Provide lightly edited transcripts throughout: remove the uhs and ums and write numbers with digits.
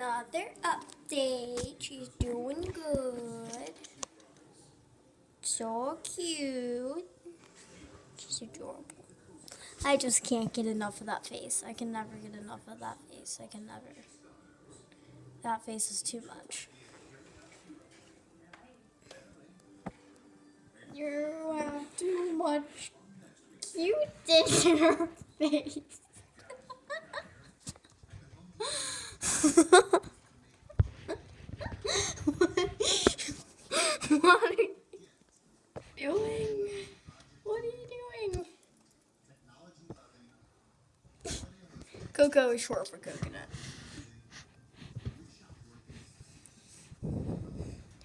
another update. She's doing good. So cute. She's adorable. I just can't get enough of that face. I can never get enough of that face. I can never. That face is too much. You have too much cuteness in her face. What are you doing? What are you doing? Coco is short for coconut.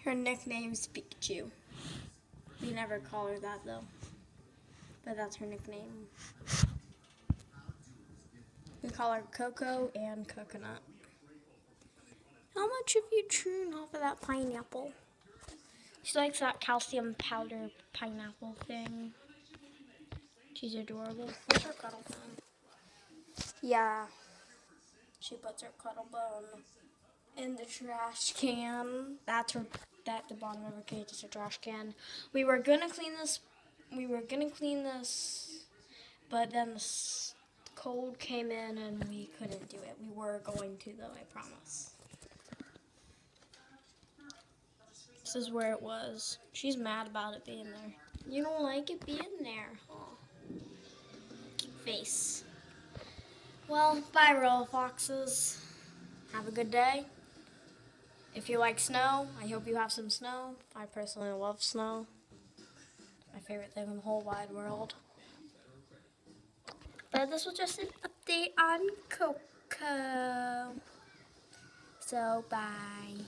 Her nickname's Pikachu. We never call her that though. But that's her nickname. We call her Coco and Coconut. How much have you chewed off of that pineapple? She likes that calcium powder pineapple thing. She's adorable. Where's her cuddle bone? Yeah. She puts her cuddle bone in the trash can. That's her. That the bottom of her cage is a trash can. We were gonna clean this. But then the cold came in and we couldn't do it. We were going to though, I promise. This is where it was. She's mad about it being there. You don't like it being there, huh? Cute face. Well, bye, royal foxes. Have a good day. If you like snow, I hope you have some snow. I personally love snow. My favorite thing in the whole wide world. But this was just an update on Coco. So, bye.